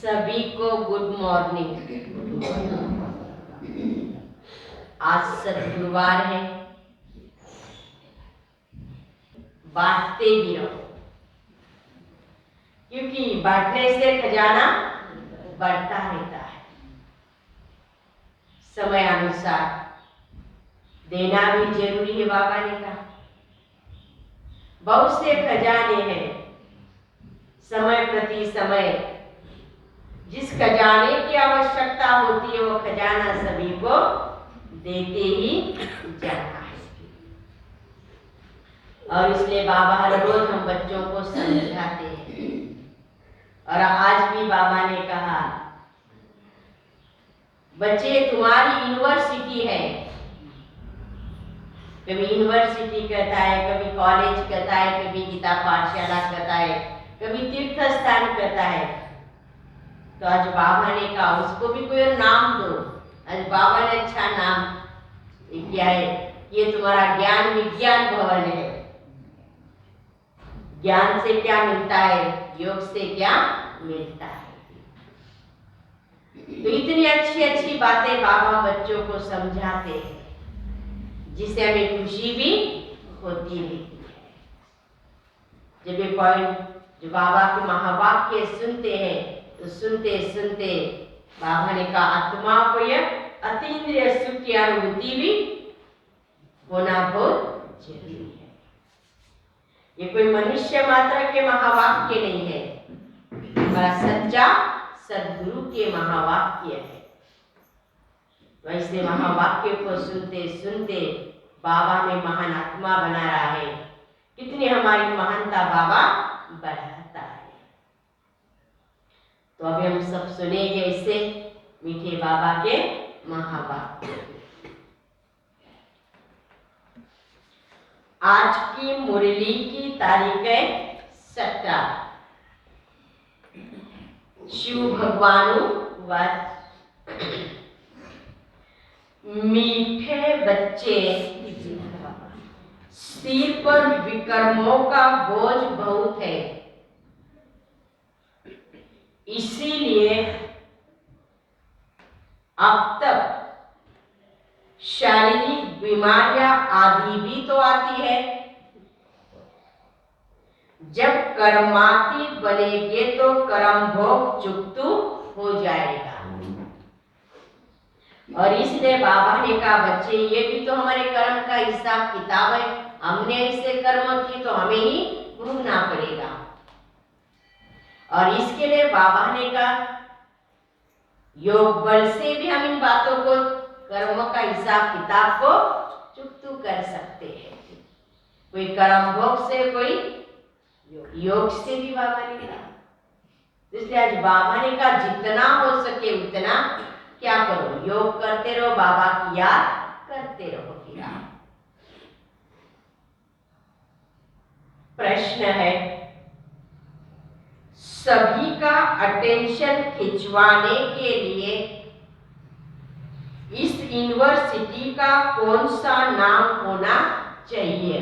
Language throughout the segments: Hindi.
सभी को गुड मॉर्निंग। आज सद्गुरुवार है, बांटते भी रहो, क्योंकि बांटने से खजाना बढ़ता रहता है। समय अनुसार देना भी जरूरी है। बाबा ने कहा बहुत से खजाने हैं, समय प्रति समय जिस खजाने की आवश्यकता होती है वो खजाना सभी को देते ही जाना है। और इसलिए बाबा हर रोज हम बच्चों को समझाते हैं। और आज भी बाबा ने कहा बच्चे तुम्हारी यूनिवर्सिटी है। कभी यूनिवर्सिटी कहता है, कभी कॉलेज कहता है, कभी गीता पाठशाला कहता है, कभी तीर्थ स्थान कहता है। तो आज बाबा ने कहा उसको भी कोई नाम दो। आज बाबा ने अच्छा नाम किया है, ये तुम्हारा ज्ञान विज्ञान भवन है। ज्ञान से क्या मिलता है, योग से क्या मिलता है। तो इतनी अच्छी अच्छी बातें बाबा बच्चों को समझाते हैं, जिससे हमें खुशी भी होती रहती है। जब ये पॉइंट जो बाबा के महावाक्य सुनते हैं तो सुनते सुनते बाबा ने कहा आत्मा को यह अतीन्द्रिय सुख की अनुभूति भी होना बहुत जरूरी है। ये कोई मनुष्य मात्र के महावाक्य नहीं है, हमारा सच्चा सद्गुरु के महावाक्य है। वैसे महावाक्य को सुनते सुनते बाबा में महान आत्मा बना रहा है। कितनी हमारी महानता बाबा बढ़ाता है। तो अभी हम सब सुनेंगे इससे मीठे बाबा के महावाक्य। आज की मुरली की तारीख है 17। शिव भगवानुवाच मीठे बच्चे सिर पर विकर्मों का बोझ बहुत है, इसीलिए अब तक शारीरिक बीमारियां आदि भी तो आती है। जब कर्माती बनेंगे तो कर्म भोग चुकतू हो जाएगा। और इसलिए बाबा ने कहा बच्चे ये भी तो हमारे कर्म का हिसाब किताब है। हमने ऐसे कर्म की तो हमें ही भोगना पड़ेगा। और इसके लिए बाबा ने कहा योग बल से भी हम इन बातों को कर्मों का हिसाब किताब को चुकतू कर सकते हैं। कोई कर्म भोग से, कोई योग से भी बाबा ने कहा। इसलिए आज बाबा ने कहा जितना हो सके उतना क्या करो, योग करते रहो, बाबा की याद करते रहो। प्रश्न है सभी का अटेंशन खिंचवाने के लिए इस यूनिवर्सिटी का कौन सा नाम होना चाहिए।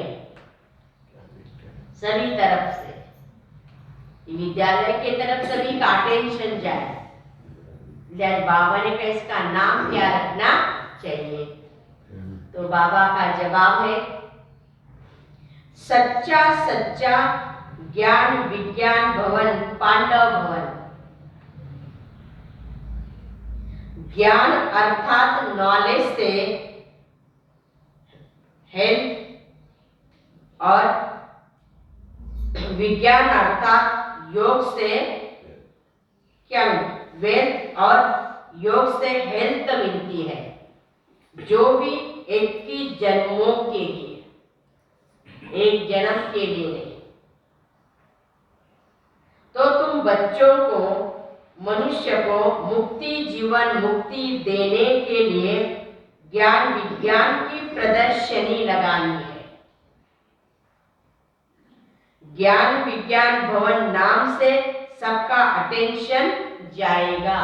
सभी तरफ से, विद्यालय के तरफ सभी का अटेंशन जाए। बाबा ने कहा इसका नाम क्या रखना चाहिए। तो बाबा का जवाब है सच्चा सच्चा ज्ञान विज्ञान भवन पांडव भवन। ज्ञान अर्थात नॉलेज से हेल्थ और विज्ञान अर्थात योग से क्या वेल्थ और योग से हेल्थ मिलती है, जो भी 21 जन्मों के लिए, एक जन्म के लिए नहीं। तो तुम बच्चों को, मनुष्य को मुक्ति जीवन मुक्ति देने के लिए ज्ञान विज्ञान की प्रदर्शनी लगानी है। ज्ञान विज्ञान भवन नाम से सबका अटेंशन जाएगा।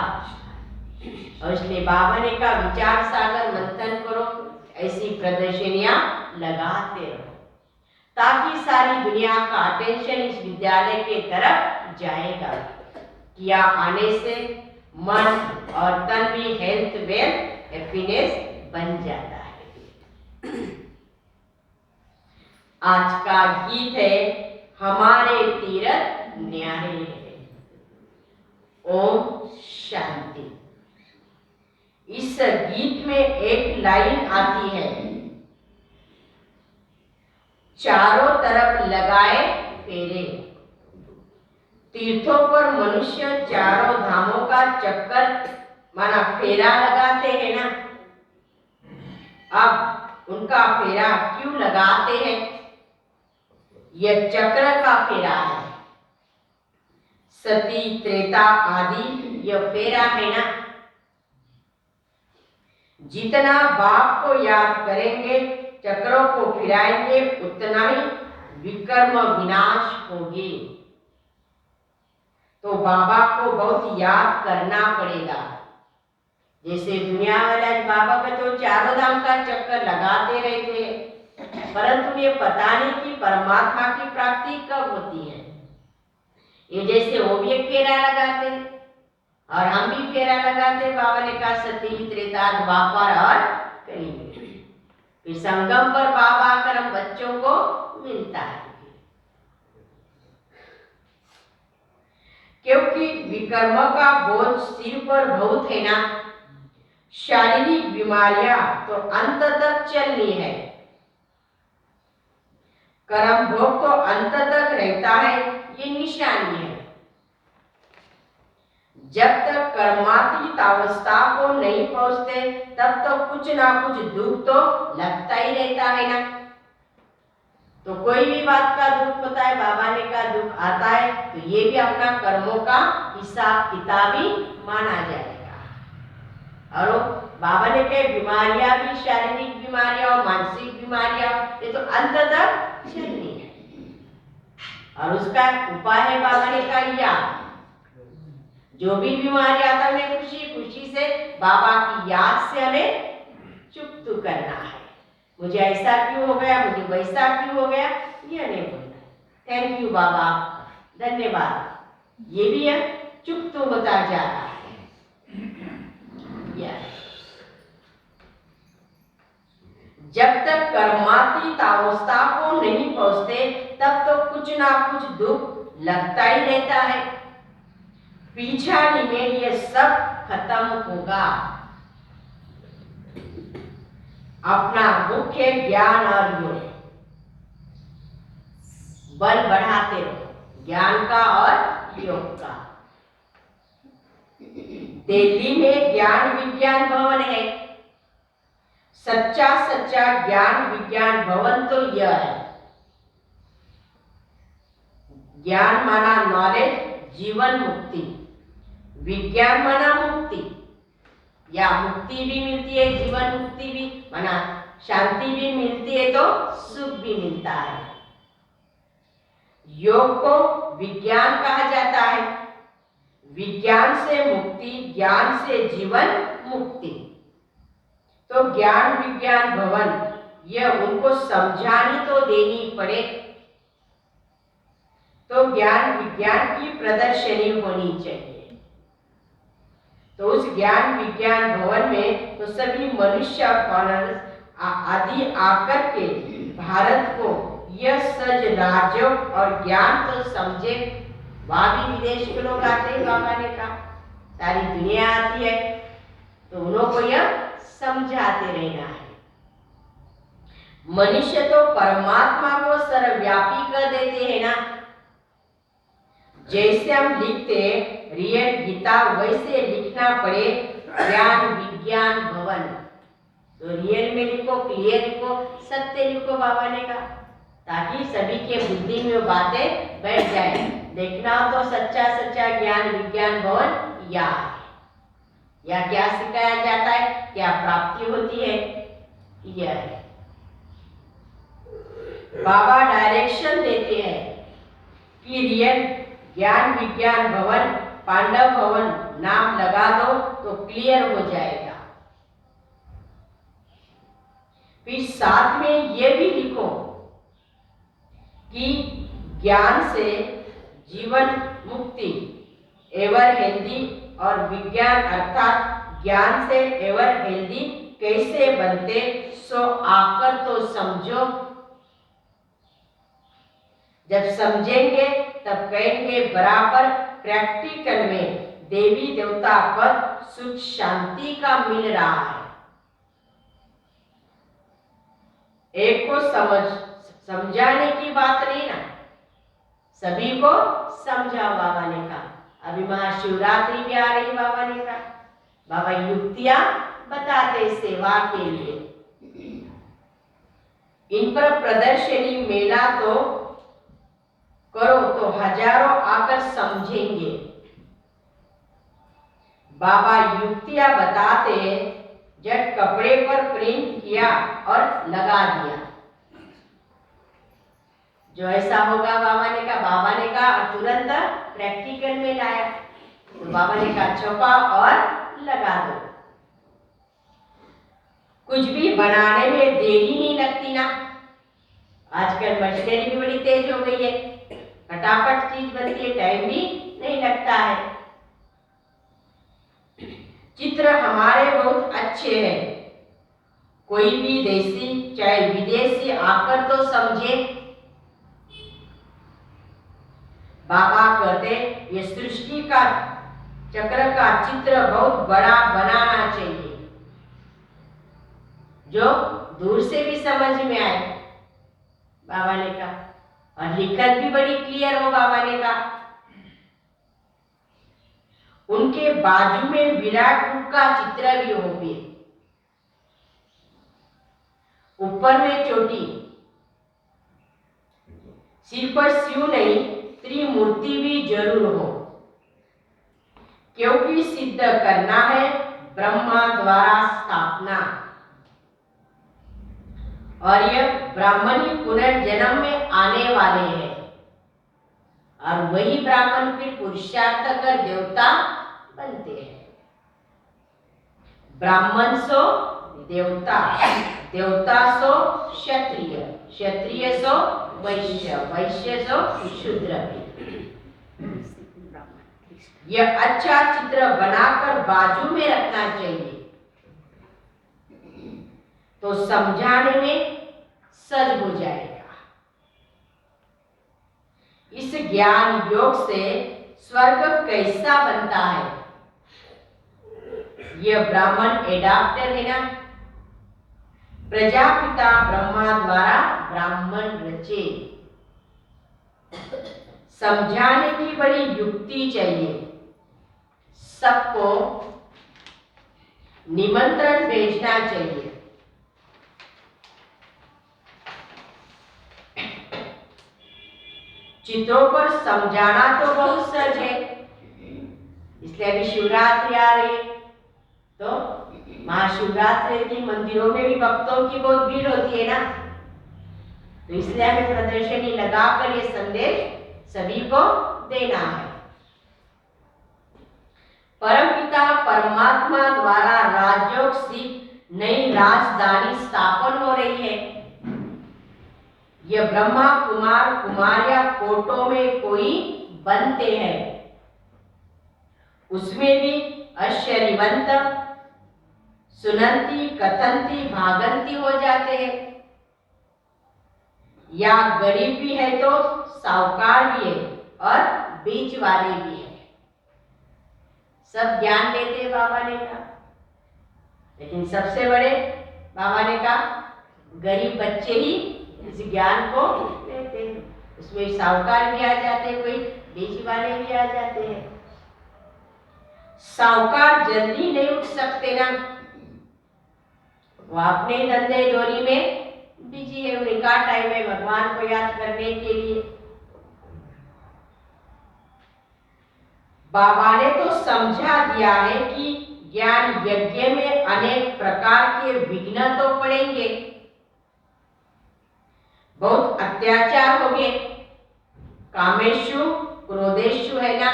और इसलिए बाबा ने कहा विचार सागर मंथन करो, ऐसी प्रदर्शनियां लगाते रहो, ताकि सारी दुनिया का अटेंशन इस विद्यालय के तरफ जाएगा। किया आने से मन और तन भी हेल्थ, वेल्थ, हैप्पीनेस बन जाता है। आज का गीत है हमारे तीरथ न्यारे है। ओम शांति। इस गीत में एक लाइन आती है, चारों तरफ लगाए फेरे। तीर्थों पर मनुष्य चारों धामों का चक्कर माना फेरा लगाते हैं ना। अब उनका फेरा क्यों लगाते हैं? यह चक्र का फेरा है। सती, त्रेता आदि यह फेरा है ना। जितना बाप को याद करेंगे, चक्रों को फिराएंगे, उतना ही विकर्म विनाश होगी। तो बाबा को बहुत याद करना पड़ेगा। जैसे दुनिया वाले बाबा का तो चारों धाम का चक्कर लगाते रहते हैं, परंतु ये पता नहीं कि परमात्मा की प्राप्ति कब होती है। ये जैसे वो भी एक फेरा लगाते और हम भी फेरा लगाते। बाबा ने कहा सती, त्रेता, द्वापर और कलियुग। इस संगम पर बाबा आकर हम बच्चों को मिलता है, क्योंकि विकर्म का बोझ सिर पर बहुत है ना। शारीरिक बीमारियां तो अंत तक चलनी है, कर्म भोग तो अंत तक रहता है, ये निशानी है। जब तक कर्मातीत अवस्था को नहीं पहुंचते तब तक कुछ ना कुछ दुख तो लगता ही रहता है ना। तो कोई भी बात का दुख होता है, बाबा ने का दुख आता है तो ये भी अपना कर्मों का हिसाब किताब ही माना जाएगा। और बाबा ने कहे बीमारियां भी, शारीरिक बीमारियां और मानसिक बीमारियां, ये तो अंत तक चलनी है। और उसका उपाय है बाबा ने कहा याद। जो भी बीमारी आता है हमें खुशी खुशी से बाबा की याद से हमें चुप करना है। मुझे ऐसा क्यों हो गया, मुझे वैसा क्यों हो गया, ये नहीं बोलना। थैंक यू बाबा, धन्यवाद। ये भी है चुप तो होता जा रहा है। जब तक कर्मातीत अवस्था को नहीं पहुंचते तब तो कुछ ना कुछ दुख लगता ही रहता है। पीछाड़ी में ये सब खत्म होगा। अपना मुख्य ज्ञान और योग बल बढ़ाते रहो, ज्ञान का और योग का। दिल्ली में ज्ञान विज्ञान भवन है। सच्चा सच्चा ज्ञान विज्ञान भवन तो यह है। ज्ञान माना नॉलेज, जीवन मुक्ति। विज्ञान माना मुक्ति, या मुक्ति भी मिलती है, जीवन मुक्ति भी माना शांति भी मिलती है, तो सुख भी मिलता है। योग को विज्ञान कहा जाता है। विज्ञान से मुक्ति, ज्ञान से जीवन मुक्ति। तो ज्ञान विज्ञान भवन यह उनको समझानी तो देनी पड़े, तो ज्ञान विज्ञान की प्रदर्शनी होनी चाहिए। तो उस ज्ञान विज्ञान भवन में तो सभी मनुष्य आदि आकर के भारत को यह सज राज्य और ज्ञान तो समझे। वहां भी विदेश के लोग आते हैं, बाबा ने कहा सारी दुनिया आती है, तो उन्हों को यह समझाते रहना है। मनुष्य तो परमात्मा को सर्वव्यापी कर देते हैं ना। जैसे हम लिखते रियल गीता वैसे लिखना पड़े ज्ञान विज्ञान भवन। तो रियल में लिखो, क्लियर लिखो, सत्य लिखो बाबा ने कहा, ताकि सभी के बुद्धि में वो बातें बैठ जाए। देखना हो तो सच्चा सच्चा ज्ञान विज्ञान भवन या क्या सिखाया जाता है, क्या प्राप्ति होती है, यह है। बाबा डायरेक्शन देते हैं कि रियल ज्ञान विज्ञान भवन, पांडव भवन नाम लगा दो तो क्लियर हो जाएगा। फिर साथ में ये भी लिखो कि ज्ञान से जीवन मुक्ति, एवर हेल्दी और विज्ञान अर्थात ज्ञान से एवर हेल्दी कैसे बनते सो आकर तो समझो। जब समझेंगे तब कहेंगे बराबर प्रैक्टिकल में देवी देवता पद सुख शांति का मिल रहा है। एक को समझाने की बात नहीं ना, सभी को समझाओ बाबा ने कहा। अभी महाशिवरात्रि भी आ रही, बाबा ने कहा बाबा युक्तियां बताते सेवा के लिए। इन पर प्रदर्शनी मेला तो करो तो हजारों आकर समझेंगे। बाबा युक्तियां बताते जब कपड़े पर प्रिंट किया और लगा दिया। जो ऐसा होगा बाबा ने कहा तुरंत प्रैक्टिकल में लाया। तो बाबा ने कहा छपा और लगा दो। कुछ भी बनाने में देरी नहीं लगती ना। आजकल मशीनरी भी बड़ी तेज हो गई है, फटाफट चीज बनती है, टाइम भी नहीं लगता है। चित्र हमारे बहुत अच्छे हैं, कोई भी देसी चाहे विदेशी आकर तो समझे। बाबा कहते ये सृष्टि का चक्र का चित्र बहुत बड़ा बनाना चाहिए जो दूर से भी समझ में आए, बाबा ने कहा। और लिखत भी बड़ी क्लियर हो, बाबा ने कहा। उनके बाजू में विराट रूप का चित्र भी हो भी, ऊपर में चोटी, सिर पर शिव नहीं त्रिमूर्ति भी जरूर हो, क्योंकि सिद्ध करना है ब्रह्मा द्वारा स्थापना। और यह ब्राह्मणी पुनर्जन्म में आने वाले हैं और वही ब्राह्मण फिर पुरुषार्थ कर देवता बनते हैं। ब्राह्मण सो देवता, देवता सो क्षत्रिय, क्षत्रिय सो वैश्य, वैश्य सो शूद्र। यह अच्छा चित्र बनाकर बाजू में रखना चाहिए तो समझाने में सज हो जाएगा। इस ज्ञान योग से स्वर्ग कैसा बनता है, यह ब्राह्मण एडाप्टर है ना। प्रजापिता ब्रह्मा द्वारा ब्राह्मण रचे। समझाने की बड़ी युक्ति चाहिए। सबको निमंत्रण भेजना चाहिए। चित्रों पर समझाना तो बहुत सहज है, इसलिए अभी शिवरात्रि आ रही है तो महाशिवरात्रि की मंदिरों में भी भक्तों की बहुत भीड़ होती है ना, तो इसलिए हमें प्रदर्शनी लगाकर ये संदेश सभी को देना है। परमपिता परमात्मा द्वारा राजयोग सीख नई राजधानी स्थापन हो रही है। यह ब्रह्मा कुमार कुमारिया कोटों में कोई बनते हैं, उसमें भी ऐश्वर्यवंत सुनंती कथंती भागंती हो जाते हैं, या गरीब भी है तो साहूकार भी है और बीच वाले भी है। सब ज्ञान लेते हैं बाबा ने कहा, लेकिन सबसे बड़े बाबा ने कहा गरीब बच्चे ही इस ज्ञान को लेते हैं। उसमें साहूकार भी आ जाते हैं, कोई बीच वाले भी आ जाते हैं। साहूकार जल्दी नहीं उठ सकते ना, वो अपने धंधे दोरी में बिजी है, उनका टाइम है भगवान को याद करने के लिए। बाबा ने तो समझा दिया है कि ज्ञान यज्ञ में अनेक प्रकार के विघ्न तो पड़ेंगे, बहुत अत्याचार हो गए, कामेशु क्रोधेशु है ना,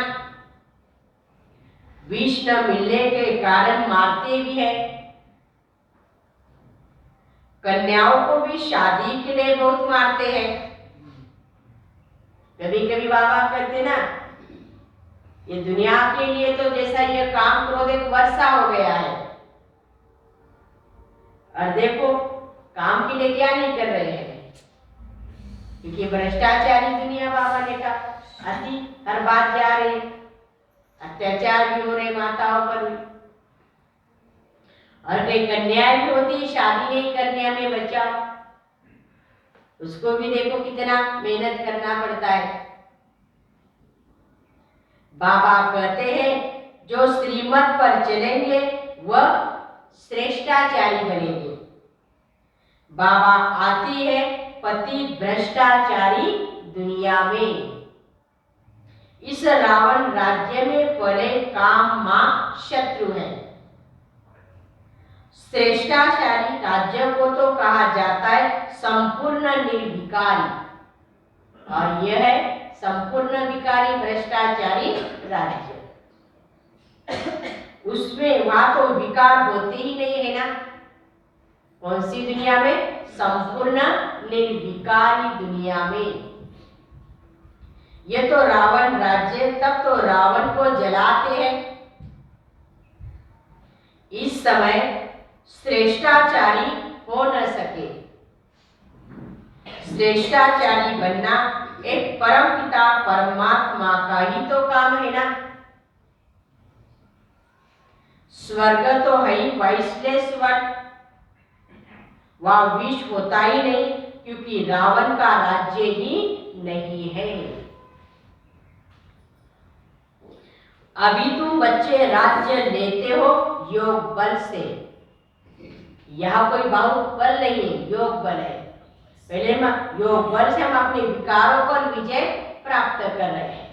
विष न मिलने के कारण मारते भी है। कन्याओं को भी शादी के लिए बहुत मारते हैं। कभी कभी बाबा कहते ना ये दुनिया के लिए तो जैसा ये काम क्रोध एक वर्षा हो गया है। और देखो काम के लिए क्या नहीं कर रहे हैं, क्योंकि भ्रष्टाचारी दुनिया बाबा ने कहा अति हर बात जा रही, अत्याचार भी हो रहे माताओं पर भी। और कई कन्याएं भी होती, शादी नहीं करने में बचाओ, उसको भी देखो कितना मेहनत करना पड़ता है। बाबा कहते हैं जो श्रीमत पर चलेंगे वह श्रेष्ठाचारी बनेंगे। बाबा आती है पति भ्रष्टाचारी दुनिया में। इस रावण राज्य में पड़े काम मां शत्रु है। श्रेष्ठाचारी राज्य को तो कहा जाता है संपूर्ण निर्विकारी, और यह है संपूर्ण विकारी भ्रष्टाचारी राज्य। उसमें वहां तो विकार होते ही नहीं है ना। कौन सी दुनिया में? संपूर्ण निर्विकारी दुनिया में। ये तो रावण राज्य, तब तो रावण को जलाते हैं। इस समय श्रेष्ठाचारी हो न सके। श्रेष्ठाचारी बनना एक परम पिता परमात्मा का ही तो काम है ना। स्वर्ग तो है ही वैश्लेश्वर, वह विष होता ही नहीं, क्योंकि रावण का राज्य ही नहीं है। अभी तुम बच्चे राज्य लेते हो योग बल से। यह कोई बाहुबल नहीं है, योग बल है। पहले योग बल से हम अपने विकारों पर विजय प्राप्त कर रहे हैं।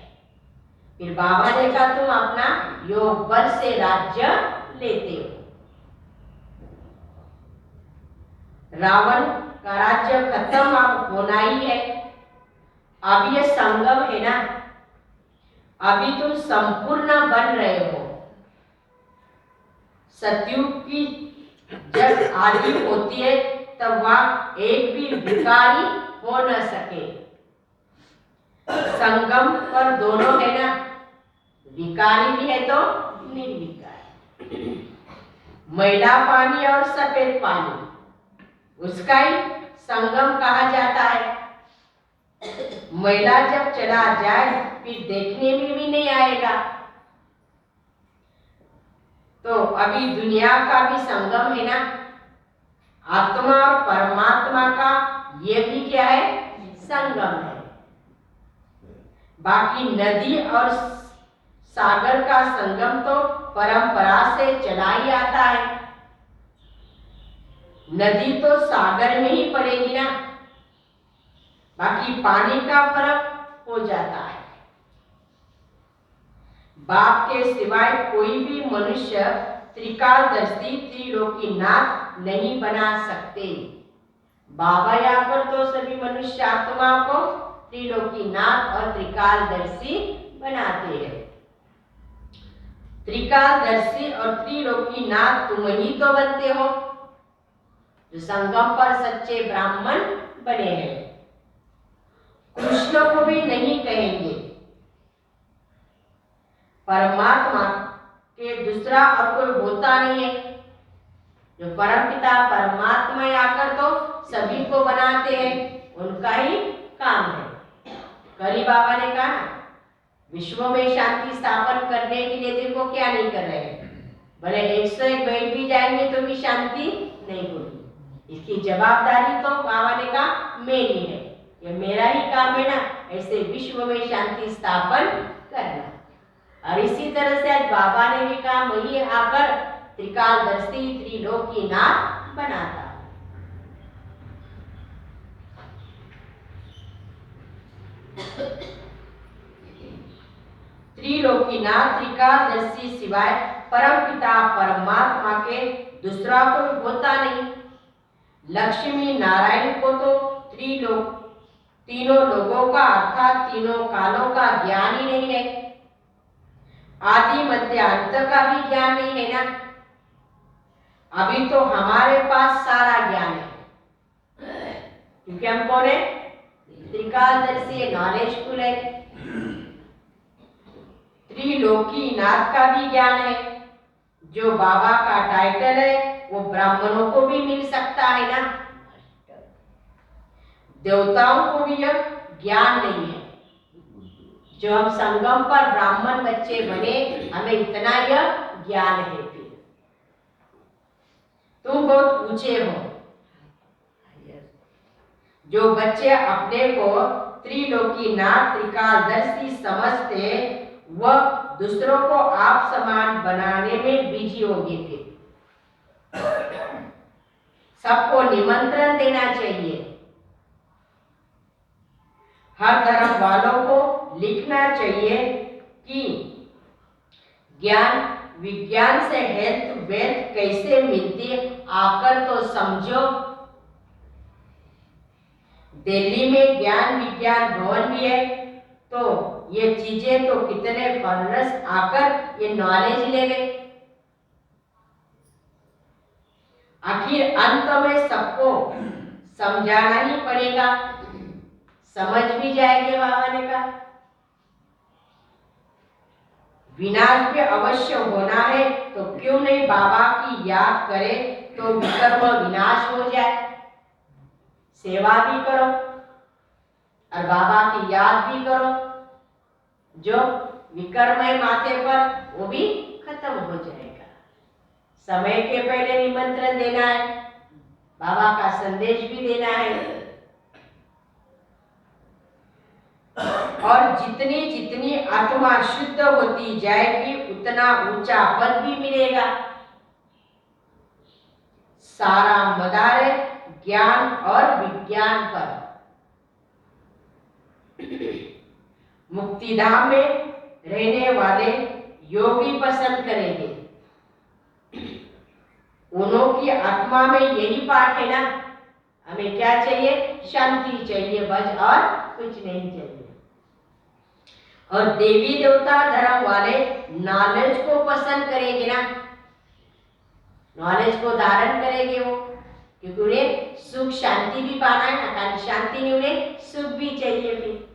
फिर बाबा ने कहा तुम अपना योग बल से राज्य लेते हो। रावण का राज्य खत्म अब होना ही है। अब ये संगम है ना, अभी तुम संपूर्ण बन रहे हो। सतयुग की जब आदि होती है तब वहां एक भी विकारी हो न सके। संगम पर दोनों है ना, विकारी भी है तो निर्विकारी। मैला पानी और सफेद पानी, उसका ही संगम कहा जाता है। मैला जब चला जाए फिर देखने में भी नहीं आएगा। तो अभी दुनिया का भी संगम है ना, आत्मा और परमात्मा का ये भी क्या है? संगम है। बाकी नदी और सागर का संगम तो परंपरा से चला ही आता है। नदी तो सागर में ही पड़ेगी ना, बाकी पानी का फर्क हो जाता है। बाप के सिवाय कोई भी मनुष्य त्रिकालदर्शी त्रिलोकीनाथ नहीं बना सकते। बाबा आकर तो सभी मनुष्य आत्मा को त्रिलोकीनाथ और त्रिकालदर्शी बनाते हैं। त्रिकालदर्शी और त्रिलोकीनाथ तुम ही तो बनते हो, जो संगम पर सच्चे ब्राह्मण बने हैं। कृष्ण को भी नहीं कहेंगे। परमात्मा के दूसरा और कोई होता नहीं है। जो परमपिता परमात्मा आकर तो सभी को बनाते हैं, उनका ही काम है। करी बाबा ने कहा विश्व में शांति स्थापन करने के लिए देखो क्या नहीं कर रहे हैं। भले 101 बैठ भी जाएंगे तो भी शांति नहीं होगी। इसकी जवाबदारी तो बाबा ने कहा मेरी है, ये मेरा ही काम है ना, ऐसे विश्व में शांति स्थापन करना। और इसी तरह से आज बाबा ने भी कहा वही आकर त्रिकालदर्शी त्रिलोकीनाथ बनाता। त्रिलोकीनाथ त्रिकालदर्शी सिवाय परमपिता परमात्मा के दूसरा कोई होता नहीं। लक्ष्मी नारायण को तो तीनों लोगों का अर्थात तीनों कालों का ज्ञान ही नहीं है। आदि मध्य अंत का भी ज्ञान नहीं है ना। अभी तो हमारे पास सारा ज्ञान है, क्योंकि हम कौन है? त्रिकालदर्शी नॉलेजफुल है। त्रिलोकीनाथ का भी ज्ञान है। जो बाबा का टाइटल है वो ब्राह्मणों को भी मिल सकता है ना, देवताओं को भी यह ज्ञान नहीं है। जो हम संगम पर ब्राह्मण बच्चे बने, हमें इतना यह ज्ञान है। फिर तुम बहुत ऊंचे हो। जो बच्चे अपने को त्रिलोकीनाथ त्रिकालदर्शी समझते, वह दूसरों को आप समान बनाने में बिजी होंगे। फिर सबको निमंत्रण देना चाहिए। हर धर्म वालों को लिखना चाहिए कि ज्ञान विज्ञान से हेल्थ वेल्थ कैसे मिलती है, आकर तो समझो। दिल्ली में ज्ञान विज्ञान भवन भी है, तो ये चीजें तो कितने फॉरेनर्स आकर ये नॉलेज ले गए। आखिर अंत में सबको समझाना ही पड़ेगा, समझ भी जाएंगे बाबा ने कहा। विनाश भी अवश्य होना है, तो क्यों नहीं बाबा की याद करे तो विकर्म विनाश हो जाए। सेवा भी करो और बाबा की याद भी करो, जो विकर्म है माथे पर वो भी खत्म हो जाएगा। समय के पहले निमंत्रण देना है, बाबा का संदेश भी देना है। और जितनी जितनी आत्मा शुद्ध होती जाएगी, उतना ऊंचा पद भी मिलेगा। सारा मदार है ज्ञान और विज्ञान पर। मुक्तिधाम में रहने वाले योगी पसंद करेंगे। उन्होंने आत्मा में यही पाठ है ना, हमें क्या चाहिए? शांति चाहिए बस, और कुछ नहीं चाहिए। और देवी देवता धर्म वाले नॉलेज को पसंद करेंगे ना, नॉलेज को धारण करेंगे वो, क्योंकि उन्हें सुख शांति भी पाना है ना। खाली शांति नहीं, उन्हें सुख भी चाहिए। फिर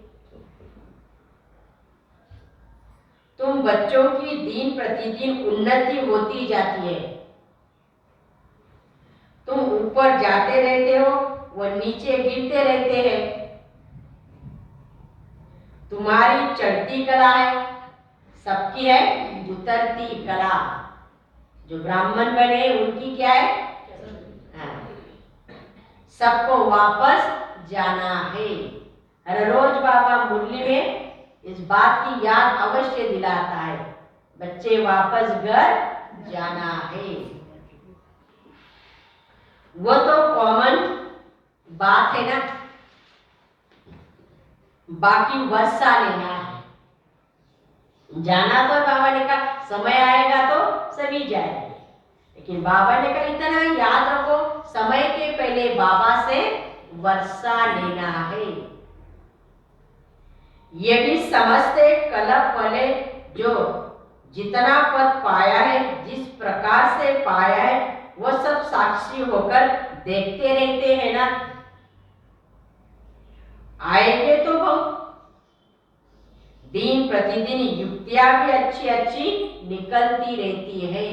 तुम बच्चों की दिन प्रतिदिन उन्नति होती जाती है। तुम ऊपर जाते रहते हो, वो नीचे गिरते रहते हैं। तुम्हारी चढ़ती कला है, सबकी है उतरती कला। जो ब्राह्मण बने उनकी क्या है? सबको वापस जाना है। हर रोज बाबा मुरली में इस बात की याद अवश्य दिलाता है, बच्चे वापस घर जाना है। वो तो कॉमन बात है ना, बाकी वर्षा लेना है। जाना तो बाबा ने कहा समय आएगा तो सभी जाएंगे, लेकिन बाबा ने कहा इतना याद रखो, समय के पहले बाबा से वर्षा लेना है। ये भी समझते कलप वाले, जो जितना पद पाया है, जिस प्रकार से पाया है, वो सब साक्षी होकर देखते रहते हैं ना। आएंगे तो बहुत, दिन प्रतिदिन युक्तियां भी अच्छी अच्छी निकलती रहती है।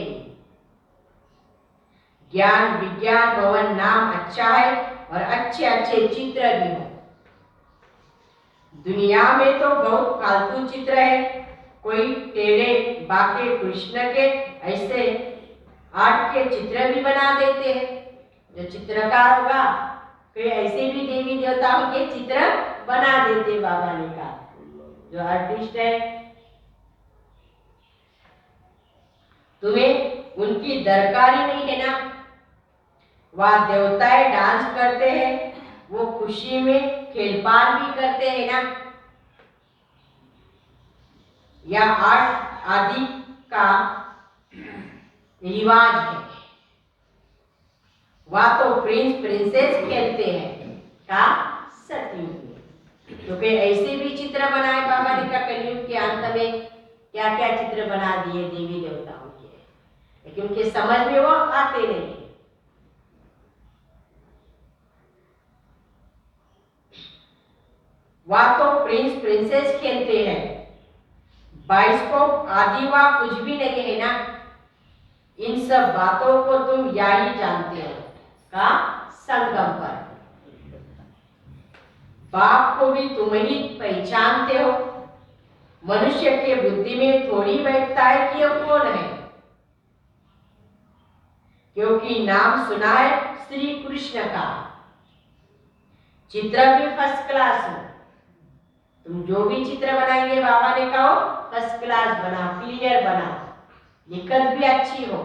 ज्ञान विज्ञान भवन नाम अच्छा है और अच्छे अच्छे चित्र भी हो। दुनिया में तो बहुत फालतू चित्र है, कोई टेढ़े बाके कृष्ण के ऐसे आर्ट के चित्र भी बना देते हैं। जो चित्रकार होगा, कोई ऐसे भी देवी देवताओं के चित्र बना देते। बाबा ने कहा जो आर्टिस्ट है, तुम्हें उनकी दरकारी नहीं है ना। वह देवताएं डांस करते हैं, वो खुशी में खेलपाल भी करते हैं ना। या आर्ट आदि का रिवाज है। वह तो प्रिंस प्रिंसेस खेलते हैं का सतयुग में। तो फिर ऐसे भी चित्र बनाए बाबा ने का कलयुग के अंत में क्या क्या चित्र बना दिए देवी देवताओं के, लेकिन उनके समझ में वो आते नहीं। वह तो प्रिंस प्रिंसेस खेलते हैं, बाइस्कोप आदि व कुछ भी नहीं है ना, इन सब बातों को तुम या ही जानते हो का संगम पर। बाप को भी तुम ही पहचानते हो। मनुष्य के बुद्धि में थोड़ी बैठता है कि यह कौन है, क्योंकि नाम सुना है श्री कृष्ण का। चित्र भी फर्स्ट क्लास हो। तुम जो भी चित्र बनाएंगे बाबा ने कहा फर्स्ट क्लास बनाओ, क्लियर बनाओ, लिखत भी अच्छी हो।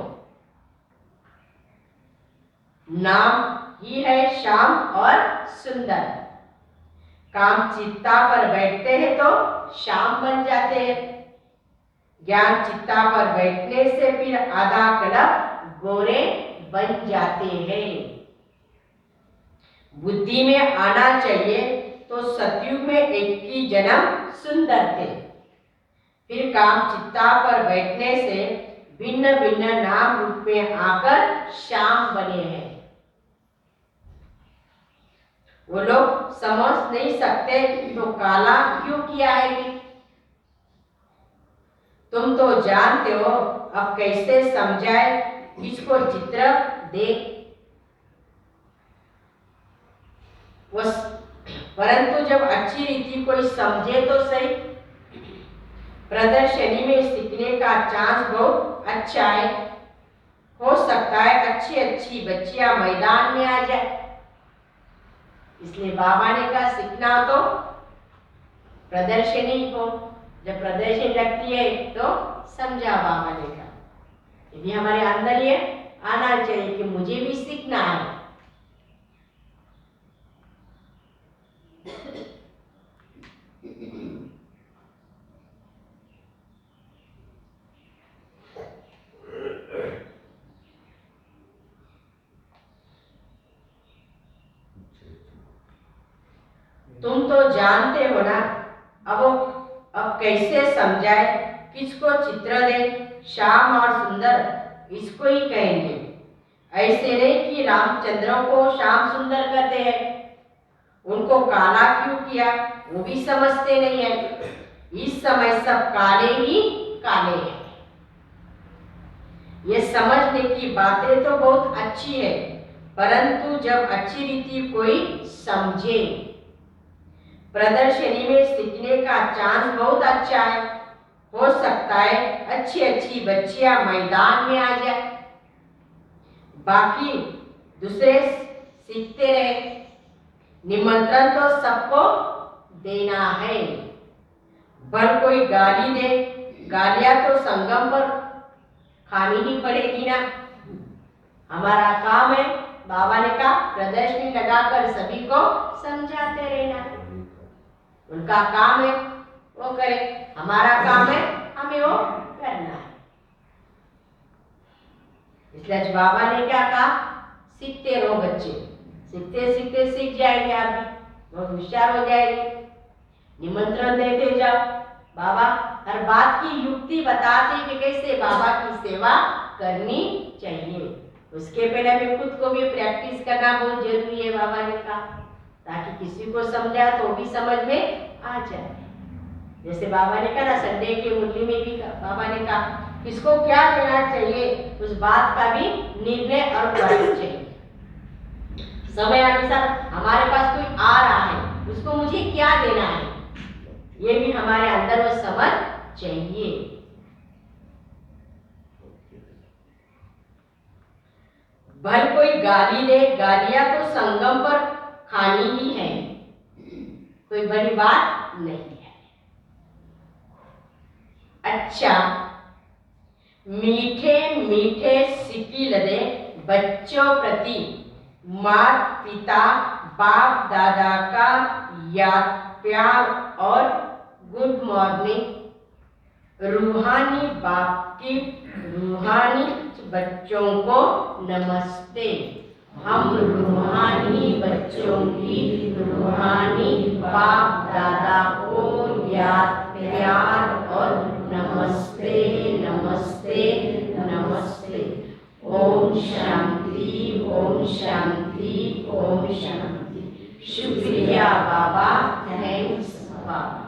नाम ही है श्याम और सुंदर। काम चित्ता पर बैठते हैं तो श्याम बन जाते हैं। ज्ञान चित्ता पर बैठने से फिर आधा कलप गोरे बन जाते हैं। बुद्धि में आना चाहिए तो सतयुग में एक ही जन्म सुंदर थे, फिर काम चित्ता पर बैठने से भिन्न भिन्न नाम रूप में आकर श्याम बने हैं। वो लोग समझ नहीं सकते तो काला क्यों किया है कि तुम तो जानते हो, अब कैसे समझाए किसको चित्र देख। परंतु जब अच्छी रीति कोई समझे तो सही। प्रदर्शनी में सीखने का चांस बहुत अच्छा है। हो सकता है अच्छी अच्छी बच्चियां मैदान में आ जाए, इसलिए बाबा ने कहा सीखना तो प्रदर्शनी को। जब प्रदर्शनी लगती है तो समझा बाबा ने कहा, यदि हमारे अंदर ये आना चाहिए कि मुझे भी सीखना है। तुम तो जानते हो ना, अब कैसे समझाए किसको चित्र दे। श्याम और सुंदर इसको ही कहेंगे। ऐसे नहीं कि रामचंद्र को श्याम सुंदर कहते हैं, उनको काला क्यों किया वो भी समझते नहीं है। इस समय सब काले ही काले हैं। ये समझने की बातें तो बहुत अच्छी है, परंतु जब अच्छी रीति कोई समझे। प्रदर्शनी में सीखने का चांस बहुत अच्छा है। हो सकता है अच्छी अच्छी बच्चियां मैदान में आ जाए, बाकी दूसरे सीखते रहे। निमंत्रण तो सबको देना है। भल कोई गाली दे, गालियां तो संगम पर खानी ही पड़ेगी ना। हमारा काम है, बाबा ने कहा प्रदर्शनी लगाकर सभी को समझाते रहना। उनका काम है वो करे, हमारा काम है हमें वो करना है। इसलिए बाबा ने क्या कहा, सीखते रहो बच्चे, सीखते सीखते सीख जाएंगे, आप भी बहुत होशियार हो जाएंगे। निमंत्रण देते जाओ। बाबा हर बात की युक्ति बताते कि कैसे बाबा की सेवा करनी चाहिए। उसके पहले हमें खुद को भी प्रैक्टिस करना बहुत जरूरी है, बाबा ने कहा, ताकि किसी को समझा तो भी समझ में आ जाए। जैसे बाबा ने कहा ना, संडे की मुरली में भी बाबा ने कहा किसको क्या देना चाहिए, उस बात का भी निर्णय और करना चाहिए। समय अनुसार हमारे पास कोई आ रहा है, उसको मुझे क्या देना है, ये भी हमारे अंदर वो समझ चाहिए। भल कोई गाली दे, गालियां तो संगम पर खानी ही है, कोई बड़ी बात नहीं है। अच्छा, मीठे मीठे सिक्की दे बच्चों प्रति माता पिता बाप दादा का याद प्यार और गुड मॉर्निंग। रूहानी बाप की रूहानी बच्चों को नमस्ते। हम रूहानी बच्चों की रूहानी बाप दादा को याद प्यार और नमस्ते नमस्ते नमस्ते। ओम शांति ओम शांति ओम शांति। शुक्रिया बाबा, थैंक्स बाबा।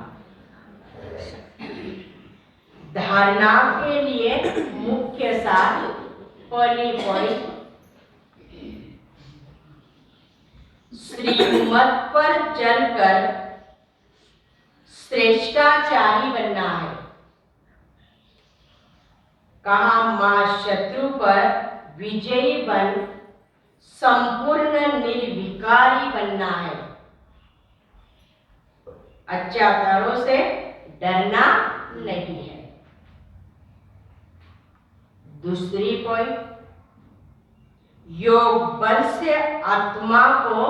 धारणा के लिए मुख्य सार, पहली पॉइंट, श्रीमत पर चलकर श्रेष्ठाचारी बनना है। कहा मां शत्रु पर विजयी बन संपूर्ण निर्विकारी बनना है। अत्याचारों से डरना नहीं है। दूसरी पॉइंट, योग बल से आत्मा को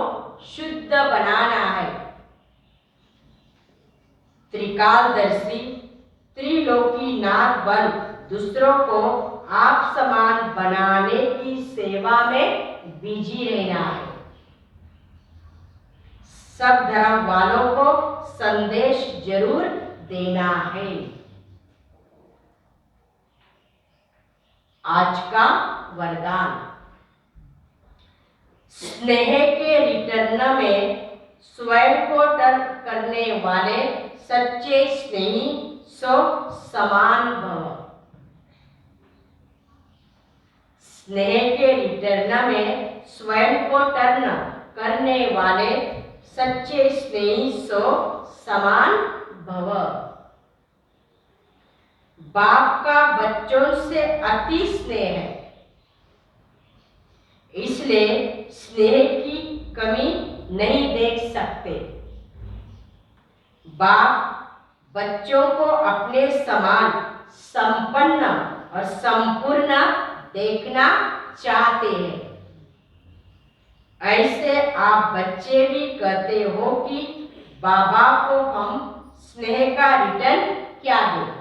शुद्ध बनाना है। त्रिकालदर्शी त्रिलोकीनाथ बन दूसरों को आप समान बनाने की सेवा में बिजी रहना है। सब धर्म वालों को संदेश जरूर देना है। आज का वरदान, स्नेह के रिटर्न में स्वयं को टर्न करने वाले सच्चे स्नेही सो समान भव। स्नेह के रिटर्न में स्वयं को टर्न करने वाले सच्चे स्नेही सो समान भव। बाप का बच्चों से अति स्नेह है, इसलिए स्नेह की कमी नहीं देख सकते। बाप बच्चों को अपने समान संपन्न और संपूर्ण देखना चाहते हैं। ऐसे आप बच्चे भी कहते हो कि बाबा को हम स्नेह का रिटर्न क्या दें।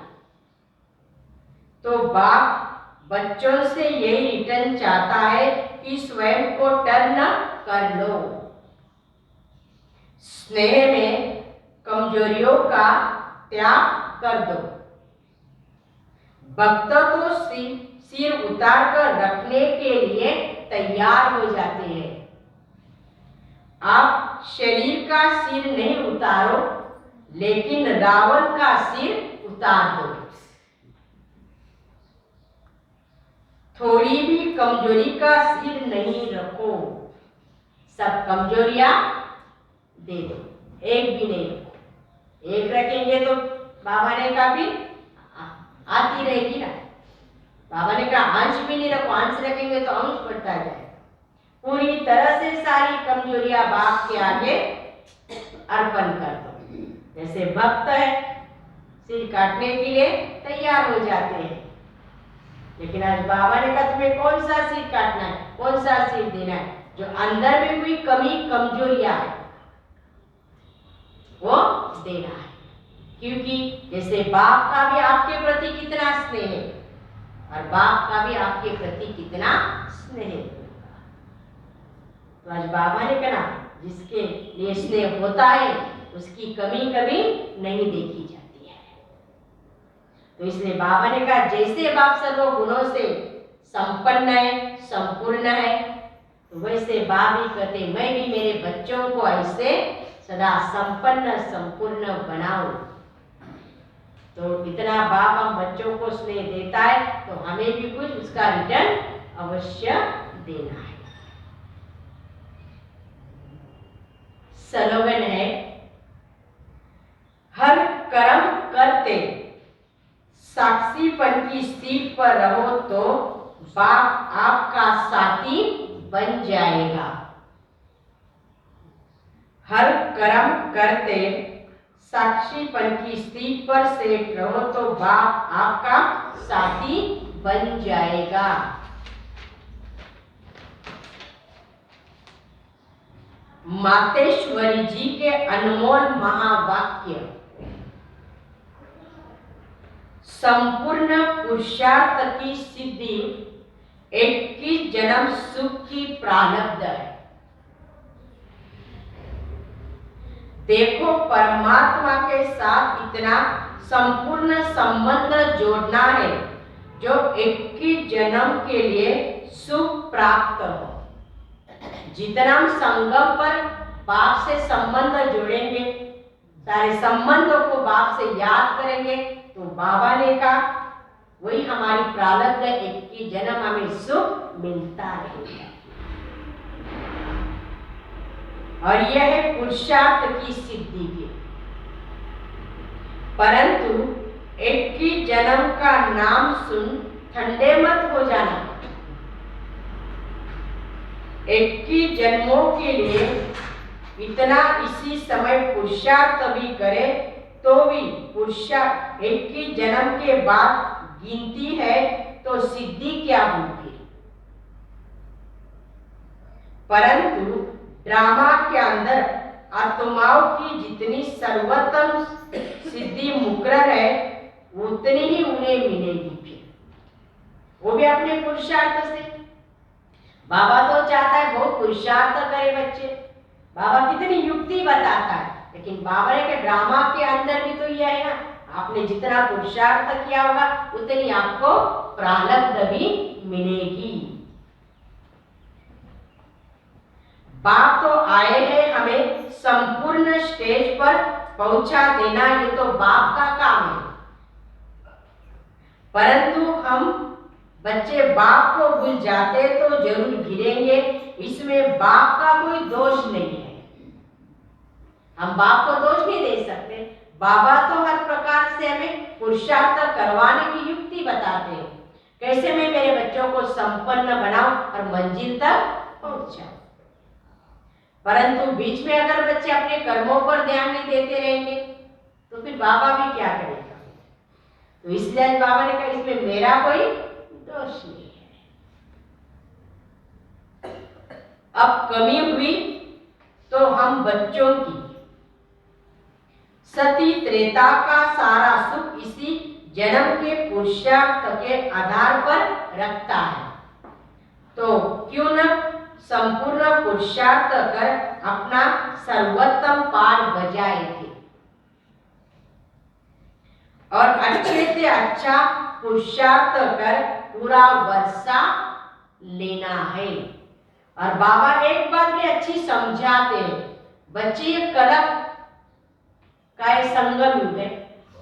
तो बाप बच्चों से यही रिटर्न चाहता है कि स्वयं को टर्न कर लो। स्नेह में कमजोरियों का त्याग कर दो। भक्त तो सिर उतार कर रखने के लिए तैयार हो जाते हैं। आप शरीर का सिर नहीं उतारो, लेकिन रावण का सिर उतार दो। थोड़ी भी कमजोरी का सिर नहीं रखो, सब कमजोरियां दे दो, एक भी नहीं रखो। एक रखेंगे तो बाबा ने कहा भी आती रहेगी ना। बाबा ने कहा अंश भी नहीं रखो, अंश रखेंगे तो अंश बढ़ता जाए। पूरी तरह से सारी कमजोरियां बाप के आगे अर्पण कर दो। जैसे भक्त है, सिर काटने के लिए तैयार हो जाते हैं, लेकिन आज बाबा ने कहा तुम्हें कौन सा सिर काटना है, कौन सा सिर देना है। जो अंदर में कोई कमी कमजोरियां है वो देना है, क्योंकि जैसे बाप का भी आपके प्रति कितना स्नेह है और बाप का भी आपके प्रति कितना स्नेह है। तो आज बाबा ने कहा जिसके लिए स्नेह होता है उसकी कमी कभी नहीं देखी जाती है। तो इसलिए बाबा ने कहा जैसे बाप सर्व गुणों से संपन्न है, संपूर्ण है, तो वैसे बाप ही कहते मैं भी मेरे बच्चों को ऐसे सदा संपन्न संपूर्ण बनाऊं। तो इतना बाप हम बच्चों को स्नेह देता है तो हमें भी कुछ उसका रिटर्न अवश्य देना है। स्लोगन है, हर कर्म करते साक्षीपन की सीट पर रहो तो बाप आपका साथी बन जाएगा। हर कर्म करते साक्षीपन की सीट पर सेट रहो तो बाप आपका साथी बन जाएगा। मातेश्वरी जी के अनमोल महावाक्य, संपूर्ण पुरुषार्थ की सिद्धि 21 जन्म सुख की प्रारब्ध है। देखो परमात्मा के साथ इतना संपूर्ण संबंध जोड़ना है जो 21 जन्म के लिए सुख प्राप्त हो। जितना हम संगम पर बाप से संबंध जोड़ेंगे, सारे संबंधों को बाप से याद करेंगे, तो बाबा ने कहा वही हमारी प्रारब्ध है, 21 जन्म हमें सुख मिलता रहेगा। और यह है पुरुषार्थ की सिद्धि की। परंतु 21 जन्म का नाम सुन ठंडे मत हो जाना। 21 जन्मों के लिए इतना इसी समय पुरुषार्थ भी करे तो भी पुरुषार्थ 21 जन्म के बाद गिनती है तो सिद्धि क्या होगी। परंतु ड्रामा के अंदर आत्माओं की जितनी सर्वोत्तम सिद्धि मुकर्रर है उतनी ही उन्हें मिलेगी। फिर वो भी अपने पुरुषार्थ से। बाबा तो चाहता है बहुत पुरुषार्थ करे बच्चे, बाबा कितनी युक्ति बताता है, लेकिन बाबा के ड्रामा के अंदर भी तो यह है ना, आपने जितना पुरुषार्थ किया होगा उतनी आपको प्रारब्ध भी मिलेगी। बाप तो आए हैं हमें संपूर्ण स्टेज पर पहुंचा देना, ये तो बाप का काम है। परंतु हम बच्चे बाप को भूल जाते तो जरूर गिरेंगे, इसमें बाप का कोई दोष नहीं है। हम बाप को दोष नहीं दे सकते। बाबा तो हर प्रकार से हमें पुरुषार्थ करवाने की युक्ति बताते हैं, कैसे मैं मेरे बच्चों को संपन्न बनाऊं और मंजिल तक पहुंचाऊं। परंतु बीच में अगर बच्चे अपने कर्मों पर ध्यान नहीं देते रहेंगे तो फिर बाबा भी क्या करेगा। तो इसलिए बाबा ने कहा इसमें मेरा कोई दोष नहीं है। अब कमी हुई तो हम बच्चों की सती त्रेता का सारा सुख इसी जन्म के पुरुषार्थ के आधार पर रखता है, तो क्यों न संपूर्ण पुरुषार्थ कर अपना सर्वोत्तम पार बजाए थे और अच्छे से अच्छा पुरुषार्थ कर पूरा वर्षा लेना है। और बाबा एक बात भी अच्छी समझाते हैं, बच्चे ये कलप का संगम युग है,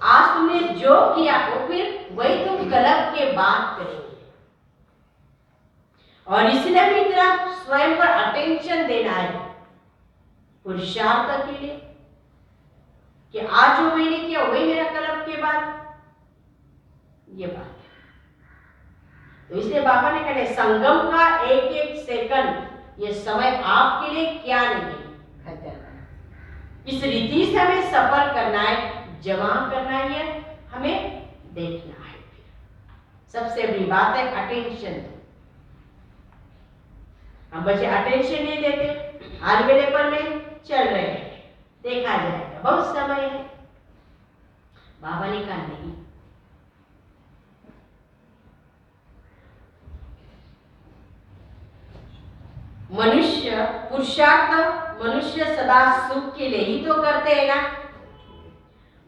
आज तुमने जो किया वो फिर वही तुम कलप के बाद करेंगे। और इसलिए भी इतना स्वयं पर अटेंशन देना है पुरुषार्थ के लिए कि आज जो मैंने किया वही मेरा कलप के बाद ये बात। तो इसलिए बाबा ने कहा संगम का एक एक सेकंड ये समय आपके लिए क्या नहीं है, इस रीति से हमें सफल करना है, जमा करना है, हमें देखना है। सबसे बड़ी बात है अटेंशन। हम बच्चे अटेंशन नहीं देते, आज मेरे पर में चल रहे हैं, देखा जाएगा बहुत समय है। बाबा ने कहा नहीं, मनुष्य पुरुषार्थ मनुष्य सदा सुख के लिए ही तो करते हैं ना।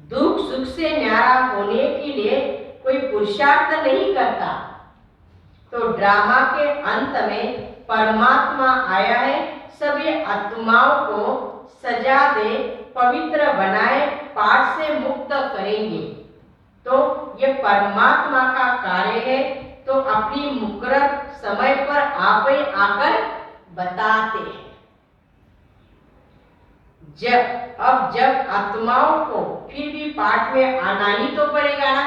दुख सुख से न्यारा होने के लिए कोई पुरुषार्थ नहीं करता। तो ड्रामा के अंत में परमात्मा आया है, सभी आत्माओं को सजा दे पवित्र बनाए पाप से मुक्त करेंगे। तो ये परमात्मा का कार्य है, तो अपनी मुकर्रर समय पर आप ही आकर बताते हैं। जब आत्माओं को फिर भी पाठ में आना ही तो पड़ेगा ना,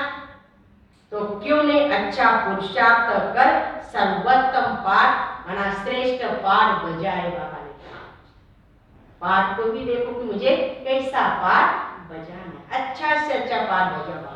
तो क्यों नहीं अच्छा पुरुषार्थ कर सर्वोत्तम पाठ श्रेष्ठ पाठ बजाए। बाबा ने कहा पाठ को भी देखो कि मुझे कैसा पाठ बजाना, अच्छा से अच्छा पाठ बजाओ।